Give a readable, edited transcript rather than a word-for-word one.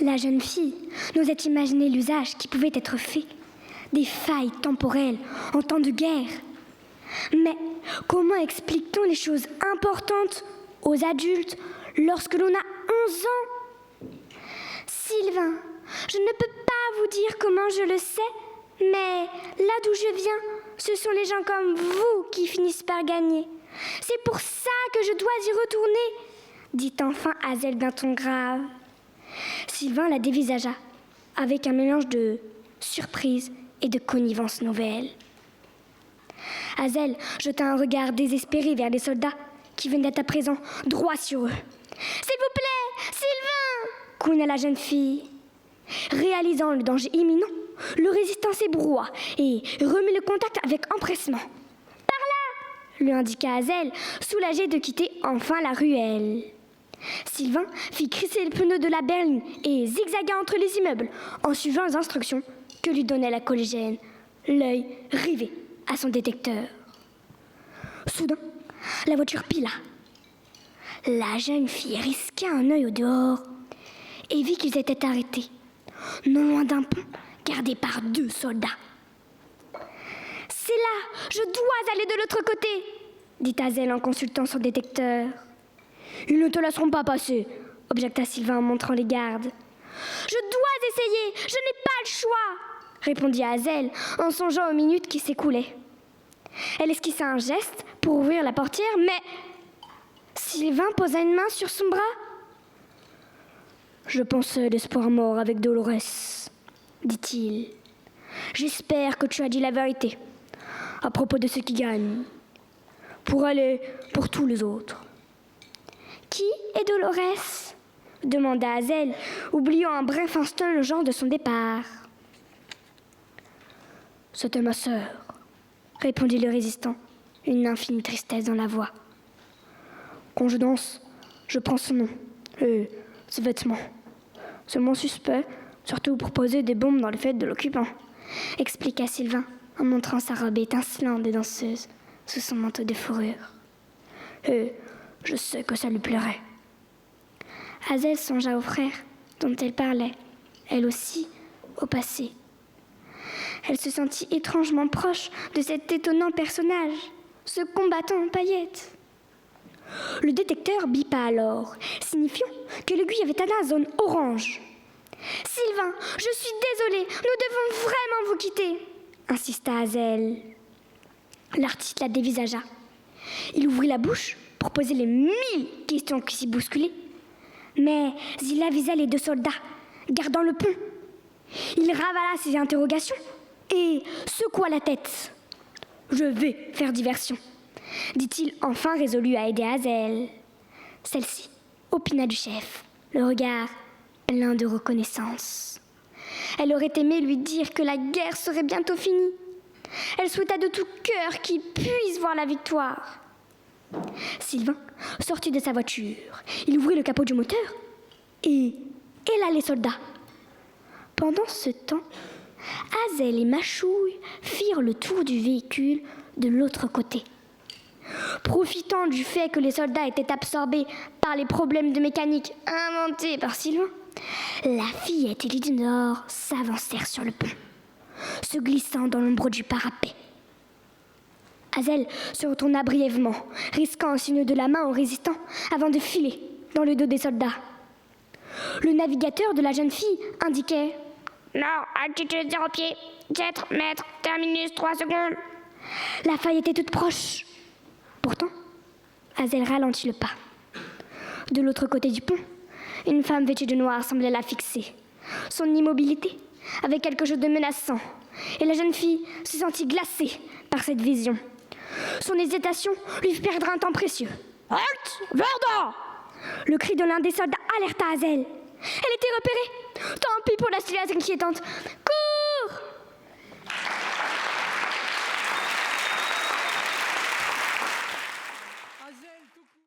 La jeune fille n'osait imaginer l'usage qui pouvait être fait des failles temporelles en temps de guerre. Mais comment explique-t-on les choses importantes aux adultes lorsque l'on a 11 ans? Sylvain, je ne peux pas vous dire comment je le sais, mais là d'où je viens, ce sont les gens comme vous qui finissent par gagner. C'est pour ça que je dois y retourner, dit enfin Hazel d'un ton grave. Sylvain la dévisagea, avec un mélange de surprise et de connivence nouvelle. Hazel jeta un regard désespéré vers les soldats qui venaient à présent droit sur eux. « S'il vous plaît, Sylvain !» cougna la jeune fille. Réalisant le danger imminent, le résistant s'ébroua et remit le contact avec empressement. « Par là !» lui indiqua Hazel, soulagée de quitter enfin la ruelle. Sylvain fit crisser le pneu de la berline et zigzagua entre les immeubles en suivant les instructions que lui donnait la collégienne, l'œil rivé à son détecteur. Soudain, la voiture pila. La jeune fille risqua un œil au dehors et vit qu'ils étaient arrêtés, non loin d'un pont gardé par 2 soldats. « C'est là, je dois aller de l'autre côté !» dit Hazel en consultant son détecteur. « Ils ne te laisseront pas passer !» objecta Sylvain en montrant les gardes. « Je dois essayer, je n'ai pas le choix !» répondit Hazel en songeant aux minutes qui s'écoulaient. Elle esquissa un geste pour ouvrir la portière, mais Sylvain posa une main sur son bras. « Je pensais d'espoir mort avec Dolores, » dit-il. « J'espère que tu as dit la vérité à propos de ceux qui gagnent, pour elle et pour tous les autres. » « Qui est Dolores ?» demanda Hazel, oubliant un bref instant le genre de son départ. « C'était ma sœur, » répondit le résistant, une infinie tristesse dans la voix. « Quand je danse, je prends son nom et ses vêtements. Seulement suspect, surtout pour poser des bombes dans les fêtes de l'occupant, » expliqua Sylvain en montrant sa robe étincelante de danseuse sous son manteau de fourrure. « Et je sais que ça lui plairait. » Hazel songea au frère dont elle parlait, elle aussi, au passé. Elle se sentit étrangement proche de cet étonnant personnage, ce combattant en paillettes. Le détecteur bipa alors, signifiant que l'aiguille avait atteint la zone orange. « Sylvain, je suis désolée, nous devons vraiment vous quitter !» insista Hazel. L'artiste la dévisagea. Il ouvrit la bouche pour poser les 1000 questions qui s'y bousculaient. Mais il avisa les 2 soldats, gardant le pont. Il ravala ses interrogations et secoua la tête. « Je vais faire diversion », dit-il enfin résolu à aider Hazel. Celle-ci opina du chef, le regard plein de reconnaissance. Elle aurait aimé lui dire que la guerre serait bientôt finie. Elle souhaita de tout cœur qu'il puisse voir la victoire. Sylvain sortit de sa voiture. Il ouvrit le capot du moteur et héla les soldats. Pendant ce temps, Hazel et Machouille firent le tour du véhicule de l'autre côté. Profitant du fait que les soldats étaient absorbés par les problèmes de mécanique inventés par Sylvain, la fillette et Lidinor s'avancèrent sur le pont, se glissant dans l'ombre du parapet. Hazel se retourna brièvement, risquant un signe de la main aux résistants avant de filer dans le dos des soldats. Le navigateur de la jeune fille indiquait « Nord, altitude 0 pieds, 7 mètres, terminus 3 secondes. » La faille était toute proche. Pourtant, Hazel ralentit le pas. De l'autre côté du pont, une femme vêtue de noir semblait la fixer. Son immobilité avait quelque chose de menaçant, et la jeune fille se sentit glacée par cette vision. Son hésitation lui fit perdre un temps précieux. « Halt, Verdun !» Le cri de l'un des soldats alerta Hazel. Elle était repérée. Tant pis pour la silhouette inquiétante. «